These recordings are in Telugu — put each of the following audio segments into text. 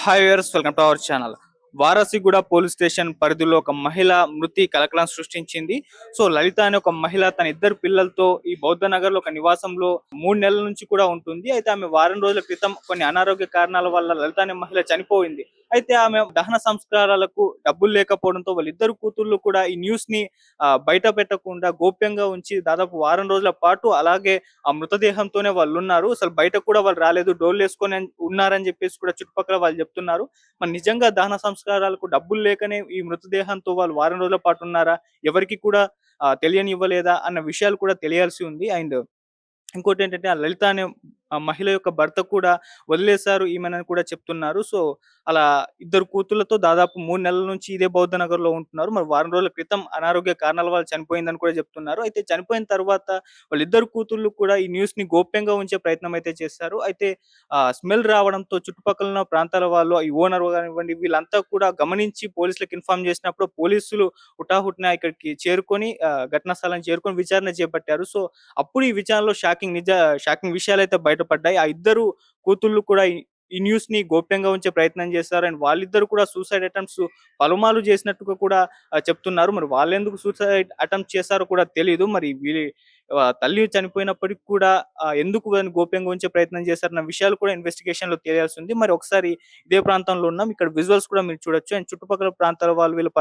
Hi viewers, welcome to our channel. Warasiguda police station పరిధిలో ఒక మహిళ మృతి కలకలం సృష్టించింది. సో లలిత అనే ఒక మహిళ తన ఇద్దరు పిల్లలతో ఈ బౌద్ధ నగర్ లో ఒక నివాసంలో 3 నెలల నుంచి కూడా ఉంటుంది. అయితే ఆమె వారం రోజుల క్రితం కొన్ని అనారోగ్య కారణాల వల్ల లలిత అనే మహిళ చనిపోయింది. అయితే ఆమె దహన సంస్కారాలకు డబ్బులు లేకపోవడంతో వాళ్ళిద్దరు కూతుళ్ళు కూడా ఈ న్యూస్ ని బయట పెట్టకుండా గోప్యంగా ఉంచి దాదాపు వారం రోజుల పాటు అలాగే ఆ మృతదేహంతోనే వాళ్ళు ఉన్నారు. అసలు బయట కూడా వాళ్ళు రాలేదు, డోర్లు వేసుకొని ఉన్నారని చెప్పేసి కూడా చుట్టుపక్కల వాళ్ళు చెప్తున్నారు. మరి నిజంగా దహన సంస్కారాలకు డబ్బులు లేకనే ఈ మృతదేహంతో వాళ్ళు వారం రోజుల పాటు ఉన్నారా, ఎవరికి కూడా తెలియనివ్వలేదా అన్న విషయాలు కూడా తెలియాల్సి ఉంది. అండ్ ఇంకోటి ఏంటంటే ఆ లలిత అనే ఆ మహిళ యొక్క భర్త కూడా వదిలేశారు ఈమెనని కూడా చెప్తున్నారు. సో అలా ఇద్దరు కూతుళ్ళతో దాదాపు 3 నెలల నుంచి ఇదే బౌద్ధ నగర్‌లో ఉంటున్నారు. మరి వారం రోజుల క్రితం అనారోగ్య కారణాల వల్ల చనిపోయిందని కూడా చెప్తున్నారు. అయితే చనిపోయిన తర్వాత వాళ్ళిద్దరు కూతుళ్ళు కూడా ఈ న్యూస్‌ని గోప్యంగా ఉంచే ప్రయత్నం అయితే చేశారు. అయితే స్మెల్ రావడంతో చుట్టుపక్కల ఉన్న ప్రాంతాల వాళ్ళు, ఈ ఓనర్ కానివ్వండి వీళ్ళంతా కూడా గమనించి పోలీసులకు ఇన్ఫార్మ్ చేసినప్పుడు పోలీసులు హుటాహుటిన ఇక్కడికి చేరుకొని ఘటనా స్థలానికి చేరుకొని విచారణ చేపట్టారు. సో అప్పుడు ఈ విచారణలో షాకింగ్ విషయాలైతే బయటపడ్డాయి. ఆ ఇద్దరు కూతుళ్ళు కూడా ఈ న్యూస్‌ని గోప్యంగా ఉంచే ప్రయత్నం చేశారు. అండ్ వాళ్ళిద్దరూ కూడా సూసైడ్ అటెంప్ట్స్ పలుమార్లు చేసినట్టుగా కూడా చెప్తున్నారు. మరి వాళ్ళెందుకు సూసైడ్ అటెంప్ట్ చేశారో కూడా తెలీదు. మరి తల్లి చనిపోయినప్పటికి కూడా ఎందుకు దాన్ని గోప్యంగా ఉంచే ప్రయత్నం చేశారన్న విషయాలు కూడా ఇన్వెస్టిగేషన్‌లో తెలియాల్సి ఉంది. మరి ఒకసారి ఇదే ప్రాంతంలో ఉన్నాం. ఇక్కడ విజువల్స్ కూడా మీరు చూడొచ్చు. అండ్ చుట్టుపక్కల ప్రాంతాల వాళ్ళు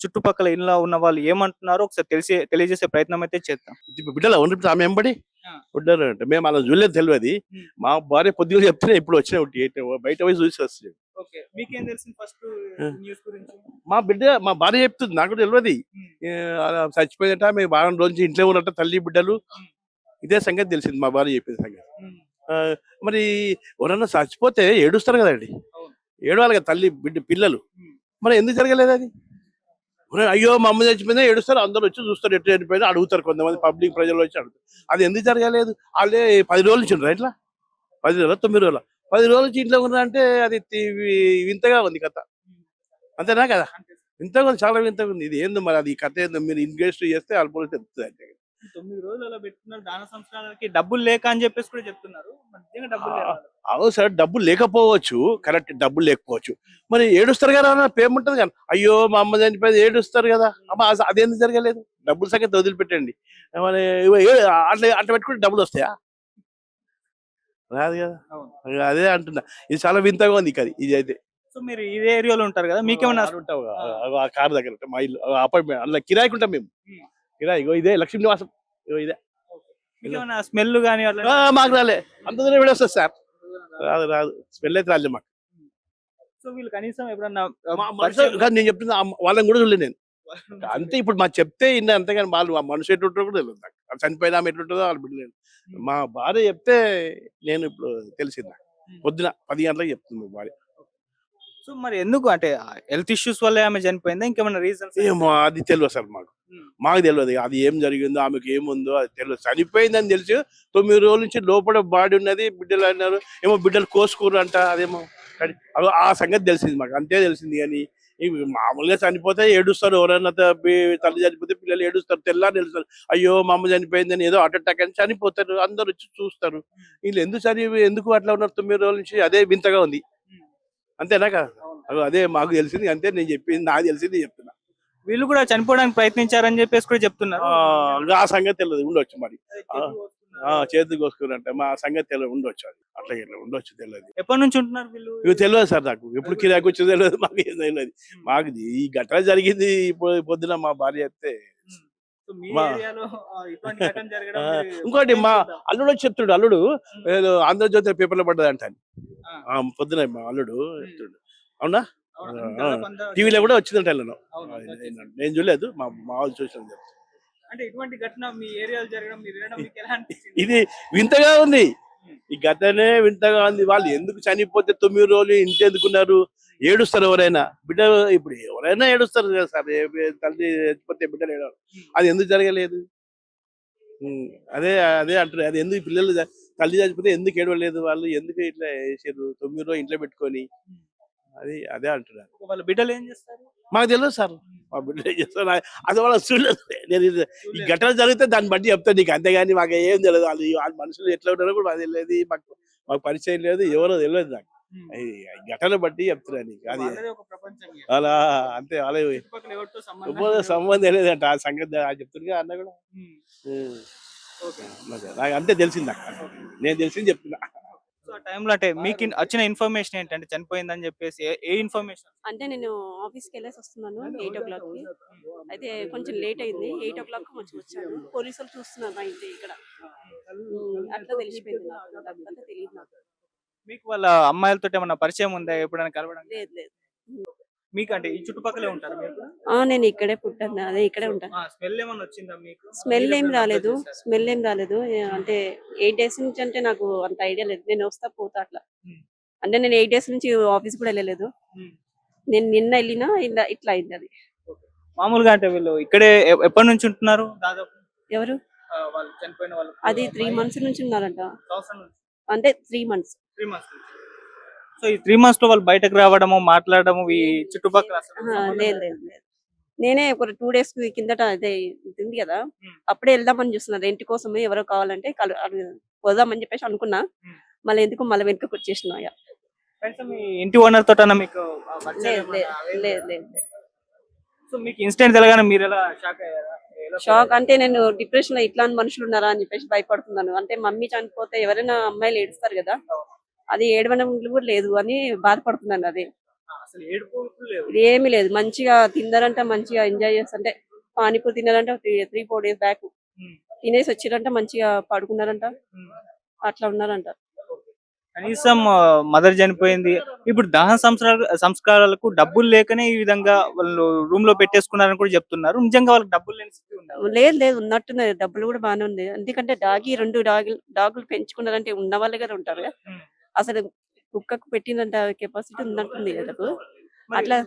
చుట్టుపక్కల ఇళ్ళలో ఉన్న వాళ్ళు ఏమంటున్నారో ఒకసారి తెలియజేసే ప్రయత్నం అయితే చేద్దాం. ఇప్పుడు బిడ్డలు అవును ఆమె ఎంబడి ఆ! ఉంటారు అంటే మేము అలా చూడలేదు తెలియదు. హ్మ్. మా భార్య పొద్దున చెప్తేనే ఇప్పుడు వచ్చిన బయట పోయి చూసి వస్తుంది. ఓకే. మీకేం తెలిసింది ఫస్ట్ న్యూస్ గురించి? మా భార్య చెప్తుంది, నాకు కూడా తెలియదు. హ్మ్. అలా చచ్చిపోయిందట, మేము వారం రోజు ఇంట్లో ఉన్నట్ట తల్లి బిడ్డలు. హ్మ్. ఇదే సంగతి తెలిసింది, మా భార్య చెప్పిన సంగతి. హ్మ్. ఆ, మరి ఎవరన్నా చచ్చిపోతే ఏడుస్తారు కదండి, అవును. ఏడవాలి కదా తల్లి బిడ్డ పిల్లలు. హ్మ్. మరి ఎందుకు జరగలేదు అది? అయ్యో మా అమ్మ చచ్చిపోయిందా ఏడుస్తారు, అందరూ వచ్చి చూస్తారు, ఎట్లా చనిపోయిందో అడుగుతారు, కొంతమంది పబ్లిక్ ప్రజలు వచ్చి అడుగుతారు. అది ఎందుకు జరగలేదు? వాళ్ళే 10 రోజులు నుంచి ఉండరు ఇట్లా, 10 రోజుల 9 రోజుల 10 రోజుల నుంచి ఇంట్లో ఉన్నారు అంటే అది వింతగా ఉంది కథ. హ్మ్. అంతేనా కదా? అంతే. వింతగా ఉంది, చాలా వింతగా ఉంది. ఇది ఏందో మరి, అది కథ ఏందో మీరు ఇన్వెస్ట్ చేస్తే అల్పోతే తెలుస్తుంది అంటే. 9 రోజులు అలా పెట్టుకున్నారు. దాన సంస్కారాలకి డబ్బులు లేక అని చెప్పేసి కూడా చెప్తున్నారు. మరి నిజంగా డబ్బులు లేవా వాళ్ళకి? అవును సార్, డబ్బులు లేకపోవచ్చు, కరెక్ట్, డబ్బులు లేకపోవచ్చు. మరి ఏడుస్తారు కదా, పేమెంట్ ఉంటుంది కదా. అయ్యో మా అమ్మ చనిపోయింది ఏడుస్తారు కదా, అమ్మ అదేందుకు జరగలేదు? డబ్బులు సంగతి వదిలిపెట్టండి. మరి అట్లా అట్లా పెట్టుకుంటే డబ్బులు వస్తాయా? రాదు కదా. అవును. అదే అంటున్నా, ఇది చాలా వింతగా ఉంది ఇది ఇది అయితే. సో మీరు ఇదే ఏరియాలో ఉంటారు కదా, మీకేమన్నా ఉంటావు ఆ! ఆ కార్ దగ్గర ఉంటాం, మా ఇల్లు అపార్ట్మెంట్ అందులో కిరాయికి ఉంటాం మేము. హ్మ్. కిరాయి ఇగో ఇదే లక్ష్మీ నివాసం, ఇగో ఇదే. ఓకే. మీకేమన్నా స్మెల్ గాని అట్లా మాకు రాలే, అంత దూరం వెళ్ళొస్తుంది సార్. రాదు రాదు, స్మెల్ అయితే రాలేదు మాకు. సో వీళ్ళు కనీసం ఎప్పుడన్నా మనుషులు కాదు నేను చెప్తున్నా, వాళ్ళని కూడా చూడలేదు నేను. అంతే, ఇప్పుడు మాకు చెప్తే ఇన్న, అంతేగాని వాళ్ళు ఆ మనుషులు ఎట్లుంటారో కూడా తెలియదు నాకు. వాళ్ళు చనిపోయినా ఆమె ఎట్లుంటుందో వాళ్ళు బిడ్డలేదు. మా భార్య చెప్తే నేను ఇప్పుడు తెలిసింది నాకు. పొద్దున 10 గంటలకు చెప్తుంది మా భార్య. సో మరి ఎందుకు అంటే హెల్త్ ఇష్యూస్ వల్ల ఆమె చనిపోయిందా, ఇంకేమైనా రీజన్స్? ఏమో అది తెలియదు సార్ మాకు. మాకు తెలియదు అది ఏం జరిగిందో, ఆమెకు ఏముందో అది తెలియదు. చనిపోయిందని తెలిసి 9 రోజుల నుంచి లోపల బాడీ ఉన్నది, బిడ్డలు అన్నారు ఏమో, బిడ్డలు కోసుకుర్రు అంట, అదేమో ఆ సంగతి తెలిసింది మాకు, అంతే తెలిసింది. కానీ ఇవి మామూలుగా చనిపోతే ఏడుస్తారు, ఎవరైనా తల్లి చనిపోతే పిల్లలు ఏడుస్తారు, తెల్లారి తెలుస్తారు, అయ్యో మా అమ్మ చనిపోయిందని, ఏదో హార్ట్ అటాక్ అని చనిపోతారు, అందరు వచ్చి చూస్తారు. వీళ్ళు ఎందుకు అట్లా ఉన్నారు 9 రోజుల నుంచి, అదే వింతగా ఉంది. అంతేనా కదా? అదే మాకు తెలిసింది, అంతే. నేను చెప్పింది నాకు తెలిసింది చెప్తున్నా. వీళ్ళు కూడా చనిపోవడానికి ప్రయత్నించారని చెప్పేసి కూడా చెప్తున్నారు. ఆ సంగతి తెలియదు, ఉండొచ్చు మరి. చేతులు కోసుకున్నట్ట మా సంగతి తెలియదు, ఉండొచ్చు. అది అట్లా ఇట్లా ఉండొచ్చు, తెలియదు. ఎప్పటి నుంచి ఉంటున్నారు వీళ్ళు? ఇవి తెలియదు సార్ నాకు, ఎప్పుడు కిరాకి వచ్చేది తెలియదు, మాకు ఏం తెలియదు. మాకు ఈ ఘటన జరిగింది పొద్దున మా భార్య చెప్తే. సో మీ మా ఏరియాలో ఇటువంటి ఘటన జరగడం ఇంకోటి మా అల్లుడు వచ్చి చెప్తుడు, అల్లుడు ఏదో ఆంధ్రజ్యోతి పేపర్లో పడ్డదంట అని. పొద్దున మా అల్లుడు చెప్తుడు, అవునా? టీవీలో కూడా వచ్చిందంట వెళ్ళను, నేను చూడలేదు, మా వాళ్ళు చూసాను. అంటే ఇటువంటి ఘటన మీ ఏరియాలో జరగడం మీరు వినడం మీకు ఎలా అనిపించింది? ఇది వింతగా ఉంది, ఈ ఘటనే వింతగా ఉంది. వాళ్ళు ఎందుకు చనిపోతే 9 రోజులు ఇంటి ఎందుకున్నారు? ఏడుస్తారు ఎవరైనా, బిడ్డ ఇప్పుడు ఎవరైనా ఏడుస్తారు కదా సార్, తల్లి చచ్చిపోతే బిడ్డలు ఏడవాలి, అది ఎందుకు జరగలేదు? అదే అదే అంటారు, అది ఎందుకు పిల్లలు తల్లి చచ్చిపోతే ఎందుకు ఏడవలేదు? వాళ్ళు ఎందుకు ఇట్లా చేసారు 9 రోజులు ఇంట్లో పెట్టుకొని? అదే అంటున్నారు. వాళ్ళ బిడ్డలు ఏం చేస్తారు? మాకు తెలియదు సార్, మా బిడ్డలు ఏం చేస్తారు అది వాళ్ళ చూడలేదు. నేను ఈ ఘటన జరిగితే దాన్ని బట్టి చెప్తాను నీకు, అంతేగాని మాకు ఏం తెలియదు. వాళ్ళు మనుషులు ఎట్లా ఉంటారో కూడా మాకు తెలియదు, మాకు పరిచయం లేదు, ఎవరో తెలియదు నాకు. ఈ ఘటన బట్టి చెప్తున్నా నీకు అది వాళ్ళదే ఒక ప్రపంచం ఇక. అలా అంతే అలా చుట్టుపక్కల ఎవరితో సంబంధం ఉపయోగ లేదు. సంబంధం లేదంట ఆ సంగతి చెప్తున్నా అన్న కూడా ఉమ్. ఉమ్. ఓకే. నాకు అంతే తెలిసింది నాకు నేను తెలిసింది చెప్తున్నా. సో ఆ టైంలో అంటే మీకు వచ్చిన ఇన్ఫర్మేషన్ ఏంటంటే చనిపోయిందని చెప్పేసి ఏ ఇన్ఫర్మేషన్? అంటే నేను ఆఫీస్‌కి వెళ్ళేసి వస్తున్నాను 8:00కి. అయితే కొంచెం లేట్ అయింది. 8:00 కొంచెం వచ్చాను. పోలీసులు చూస్తున్నారు మా ఇంటి ఇక్కడ. అట్లా తెలిసిపోయింది నాకు. అంతా తెలీదు నాకు. మీకు వాళ్ళ అమ్మాయిలతో ఏమన్నా పరిచయం ఉందా ఎప్పుడైనా కలవడం? లేదు లేదు. మీకు అంటే ఈ చుట్టుపక్కలే ఉంటారు మీరు? నేను ఇక్కడే పుట్టాను. అదే ఇక్కడే ఉంటాను. స్మెల్ ఏమన్నా వచ్చిందా మీకు? స్మెల్ మీరు ఏం ఎప్పుడైనా రాలేదు. observe చేశారా? స్మెల్ ఏం రాలేదు. అంటే 8 డేస్ నుంచి అంటే నాకు అంత ఐడియా లేదు. నేను వస్తా పోతా అట్లా. ఉమ్. అంటే నేను 8 డేస్ నుంచి ఆఫీస్ కూడా వెళ్ళలేదు. ఉమ్. నేను నిన్న వెళ్ళినా ఇలా ఇట్లా అయింది అది. ఓకే. మామూలుగా అంటే వీళ్ళు ఇక్కడే ఎప్పటి నుంచి ఉంటున్నారు దాదాపు? ఎవరు? వాళ్ళు చనిపోయిన వాళ్ళు అది 3 మంత్స్ నుంచి ఉన్నారంట. సంవత్సరం నుంచి? అంటే 3 మంత్స్. 3 మంత్స్ నుంచి. సో ఈ 3 మంత్స్ లో వాళ్ళు బయటకు రావడము మాట్లాడము ఈ చుట్టుపక్కల అసలు సంబంధం లేదు లేదు. లేదు లేదు. నేనే ఒక 2 డేస్ కిందట అదే ఇది ఉంది కదా, ఉమ్. అప్పుడే వెళ్దామని చూస్తున్నా రెంట్ కోసమే ఎవరో కావాలంటే పోదామని చెప్పేసి అనుకున్నా. ఉమ్. మళ్ళీ ఎందుకు మళ్ళీ వెనుకకు వచ్చేసిన ఇక. కనీసం మీ ఇంటి ఓనర్ తోటన్నా మీకు పరిచయం లేదు ఏమన్నా లేదు అవేం లేదు లేదా? లేదు లేదు. సో మీకు ఇన్సిడెంట్ తెలగానే మీరు ఎలా షాక్ అయ్యారా? ఎలా షాక్ అంటే నేను డిప్రెషన్ లో ఇట్లాంటి మనుషులు ఉన్నారా అని చెప్పేసి భయపడుతున్నాను. అంటే మమ్మీ చనిపోతే ఎవరైనా అమ్మాయిలు ఏడుస్తారు కదా, అది ఏడవడం కూడా లేదు అని బాధపడుతున్నాను. అది అసలు ఏడుపు ఇప్పుడు లేవు. ఇది ఏమీ లేదు. మంచిగా తిన్నారంట, మంచిగా ఎంజాయ్ చేస్తుంటే పానీపూరి తిన్నారంట 3-4 డేస్ బ్యాక్. ఉమ్. తినేసి వచ్చిరంట, మంచిగా పడుకున్నారంట, ఉమ్. అట్లా ఉన్నారంట. కనీసం మదర్ చనిపోయింది. ఇప్పుడు దహన సంస్కారాలకు డబ్బులు లేకనే ఈ విధంగా వాళ్ళు రూమ్ లో పెట్టేసుకున్నారని కూడా చెప్తున్నారు. నిజంగా వాళ్ళకి డబ్బులు లేని స్థితి ఉందా? లేదు లేదు, ఉన్నట్టున్నది. డబ్బులు కూడా బాగానే ఉంది. ఎందుకంటే రెండు డాగులు పెంచుకున్నారంటే ఉన్న వాళ్ళే కదా ఉంటారు కదా. ఉమ్. అసలు కుక్కకు పెట్టినంత కెపాసిటీ ఉన్నట్టుంది కదా. మరి అట్లా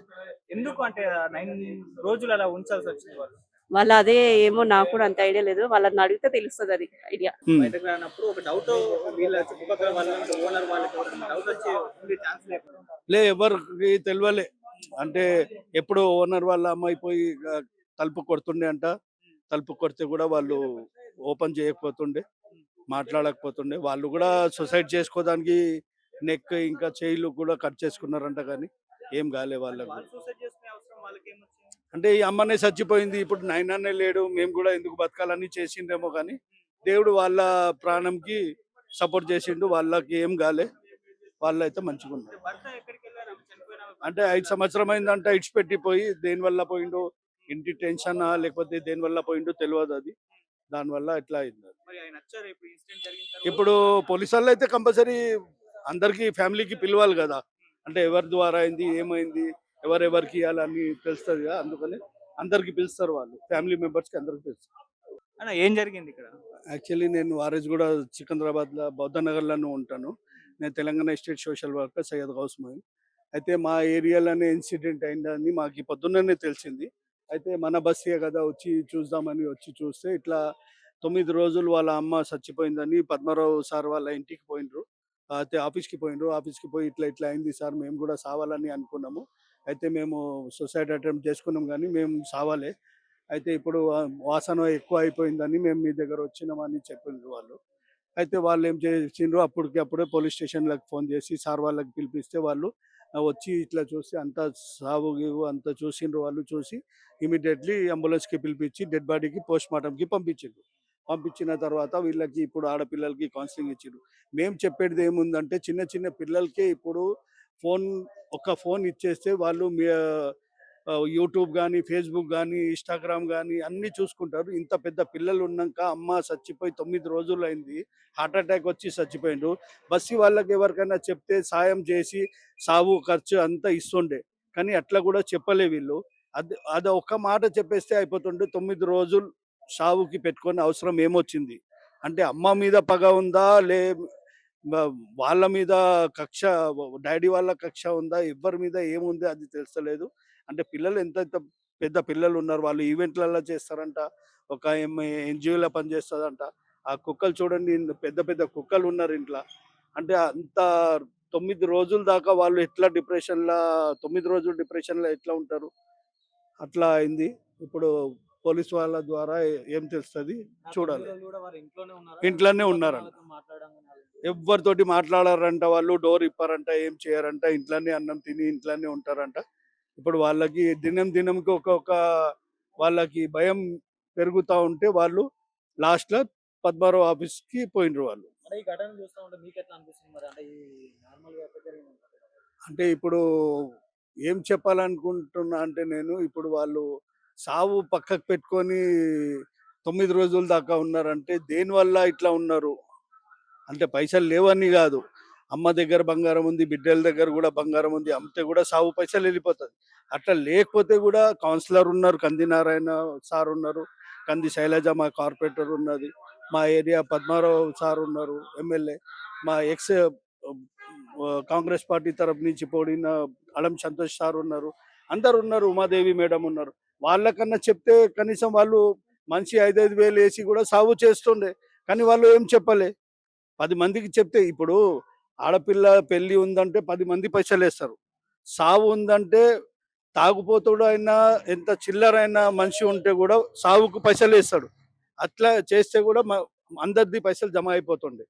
ఎందుకు అంటే 9 రోజులు అలా ఉంచాల్సి వచ్చింది వాళ్ళు? వాళ్ళ అదే ఏమో నాకు కూడా అంత ఐడియా లేదు. వాళ్ళని అడిగితే తెలుస్తుంది అది ఐడియా. బయటకు రానప్పుడు ఒక డౌట్ వీళ్ళ చుట్టుపక్కల వాళ్ళ ఓనర్ వాళ్ళకి డౌట్ వచ్చే ఉండే ఛాన్స్ లేకుండా. ఎవరికి తెలియలే అంటే ఎప్పుడు ఓనర్ వాళ్ళ అమ్మాయి పోయి తలుపు కొడుతుండే అంట. తలుపు కొడితే కూడా వాళ్ళు ఓపెన్ చేయకపోతుండే, మాట్లాడకపోతుండే. వాళ్ళు కూడా సొసైడ్ చేసుకోవడానికి నెక్ ఇంకా చేయిలు కూడా కట్ చేసుకున్నారంట, కానీ ఏం కాలే వాళ్ళకు. వాళ్ళు సూసైడ్ చేసుకునే అవసరం వాళ్ళకి ఏమొచ్చింది? అంటే ఈ అమ్మనే చచ్చిపోయింది, ఇప్పుడు నాయననే లేడు, మేము కూడా ఎందుకు బతకాలని చేసిండ్రేమో, కానీ దేవుడు వాళ్ళ ప్రాణంకి సపోర్ట్ చేసిండు. వాళ్ళకి ఏం కాలే, వాళ్ళు అయితే మంచిగా ఉన్నారు. భర్త ఎక్కడికి వెళ్ళారు చనిపోయిన అంటే 5 సంవత్సరం అయిందంట ఇడిచిపెట్టిపోయి. దేని వల్ల పోయిండో, ఇంటి టెన్షన్ లేకపోతే దేని వల్ల పోయిండో తెలియదు. అది దానివల్ల ఇట్లా అయింది. మరి ఆయన వచ్చారు ఇప్పుడు ఇన్సిడెంట్ జరిగిన తర్వాత? ఇప్పుడు పోలీసు వాళ్ళు అయితే కంపల్సరీ అందరికి ఫ్యామిలీకి పిలవాలి కదా. అంటే ఎవరి ద్వారా అయింది, ఏమైంది, ఎవరెవరికి ఇవ్వాలని తెలుస్తుంది కదా. అందుకని అందరికి పిలుస్తారు, వాళ్ళు ఫ్యామిలీ మెంబర్స్కి అందరికి పిలుస్తారు. అన్న ఏం జరిగింది ఇక్కడ? యాక్చువల్లీ నేను వారేజ్ కూడా సికింద్రాబాద్లో బౌద్ధనగర్లోనే ఉంటాను. నేను Telangana state social worker Syed Ghouse Moin. అయితే మా ఏరియాలోనే ఇన్సిడెంట్ అయిందని మాకు ఈ పొద్దున్నే తెలిసింది. అయితే మన బస్సే కదా, వచ్చి చూద్దామని వచ్చి చూస్తే ఇట్లా 9 రోజులు వాళ్ళ అమ్మ చచ్చిపోయిందని పద్మారావు సార్ వాళ్ళ ఇంటికి పోయినరు. అయితే ఆఫీస్కి పోయినరు. ఆఫీస్కి పోయి ఇట్లా ఇట్లా అయింది సార్, మేము కూడా సావాలని అనుకున్నాము. అయితే మేము సూసైడ్ అటెంప్ట్ చేసుకున్నాం, కానీ మేము సావాలే. అయితే ఇప్పుడు వాసన ఎక్కువ అయిపోయిందని మేము మీ దగ్గర వచ్చినామని చెప్పిండ్రు వాళ్ళు. అయితే వాళ్ళు ఏం చేసిండ్రు, అప్పటికి అప్పుడే పోలీస్ స్టేషన్లకు ఫోన్ చేసి సార్ వాళ్ళకి పిలిపిస్తే వాళ్ళు వచ్చి ఇట్లా చూసి అంతా సావు గీవు అంతా చూసిండ్రు. వాళ్ళు చూసి ఇమీడియట్లీ అంబులెన్స్కి పిలిపించి డెడ్ బాడీకి పోస్ట్ మార్టంకి పంపించిండ్రు. పంపించిన తర్వాత వీళ్ళకి ఇప్పుడు ఆడపిల్లలకి కౌన్సిలింగ్ ఇచ్చిండ్రు. మేము చెప్పేది ఏముందంటే చిన్న చిన్న పిల్లలకే ఇప్పుడు ఫోన్, ఒక్క ఫోన్ ఇచ్చేస్తే వాళ్ళు యూట్యూబ్ కానీ, ఫేస్బుక్ కానీ, ఇన్స్టాగ్రామ్ కానీ అన్నీ చూసుకుంటారు. ఇంత పెద్ద పిల్లలు ఉన్నాక అమ్మ చచ్చిపోయి 9 రోజులు అయింది, హార్ట్ అటాక్ వచ్చి చచ్చిపోయిండ్రు. బస్సు వాళ్ళకి ఎవరికైనా చెప్తే సాయం చేసి సావు ఖర్చు అంతా ఇస్తుండే, కానీ అట్లా కూడా చెప్పలే వీళ్ళు. అది ఒక్క మాట చెప్పేస్తే అయిపోతుండే. 9 రోజులు సావుకి పెట్టుకొని అవసరం ఏమొచ్చింది? అంటే అమ్మ మీద పగ ఉందా, వాళ్ళ మీద కక్ష, డాడీ వాళ్ళ కక్ష ఉందా, ఎవరి మీద ఏముంది అది తెలుస్తలేదు. అంటే పిల్లలు ఎంత ఎంత పెద్ద పిల్లలు ఉన్నారు, వాళ్ళు ఈవెంట్లలో చేస్తారంట, ఒక ఎన్జిఓలో పనిచేస్తుందంట. ఆ కుక్కలు చూడండి, పెద్ద పెద్ద కుక్కలు ఉన్నారు ఇంట్లో. అంటే అంత 9 రోజుల దాకా వాళ్ళు ఎట్లా 9 రోజులు డిప్రెషన్లో ఎట్లా ఉంటారు? అట్లా అయింది. ఇప్పుడు పోలీస్ వాళ్ళ ద్వారా ఏం తెలుస్తుంది చూడాలి. కూడా వారు ఇంట్లోనే ఉన్నారా? ఇంట్లోనే ఉన్నారంట. వాళ్ళతో మాట్లాడడం కానీ అలా? ఎవరితోటి మాట్లాడారంట, వాళ్ళు డోర్ ఇప్పారంట, ఏం చేయరంట, ఇంట్లోనే అన్నం తిని ఇంట్లోనే ఉంటారంట. ఇప్పుడు వాళ్ళకి దినం దినంకి ఒక్కొక్క వాళ్ళకి భయం పెరుగుతూ ఉంటే వాళ్ళు లాస్ట్లో పద్మారావు ఆఫీస్కి పోయినరు వాళ్ళు. అంటే ఈ ఘటన చూస్తా ఉంటే మీకు ఎట్లా అనిపిస్తుంది మరి? అంటే ఈ నార్మల్ గా ఎట్లా జరిగింది? అంటే ఇప్పుడు ఏం చెప్పాలనుకుంటున్నా అంటే నేను ఇప్పుడు వాళ్ళు సావు పక్కకు పెట్టుకొని 9 రోజుల దాకా ఉన్నారంటే దేనివల్ల ఇట్లా ఉన్నారు అంటే పైసలు లేవని కాదు. అమ్మ దగ్గర బంగారం ఉంది, బిడ్డల దగ్గర కూడా బంగారం ఉంది, అమ్మితే కూడా సావు పైసలు వెళ్ళిపోతుంది. అట్లా లేకపోతే కూడా కౌన్సిలర్ ఉన్నారు, కంది నారాయణ సార్ ఉన్నారు, కంది శైలజ మా కార్పొరేటర్ ఉన్నది, మా ఏరియా పద్మారావు సార్ ఉన్నారు ఎమ్మెల్యే, మా ఎక్స్ కాంగ్రెస్ పార్టీ తరపు నుంచి పోడిన అలం సంతోష్ సార్ ఉన్నారు, అందరు ఉన్నారు, ఉమాదేవి మేడం ఉన్నారు. వాళ్ళకన్నా చెప్తే కనీసం వాళ్ళు మనిషి 5,000 వేసి కూడా సాగు చేస్తుండే, కానీ వాళ్ళు ఏం చెప్పలే. 10 మందికి చెప్తే ఇప్పుడు ఆడపిల్ల పెళ్లి ఉందంటే 10 మంది పైసలు వేస్తారు. సావు ఉందంటే తాగుపోతుడు అయినా ఎంత చిల్లరైన మనిషి ఉంటే కూడా సావుకు పైసలు వేస్తాడు. అట్లా చేస్తే కూడా అందరిది పైసలు జమ అయిపోతుండే.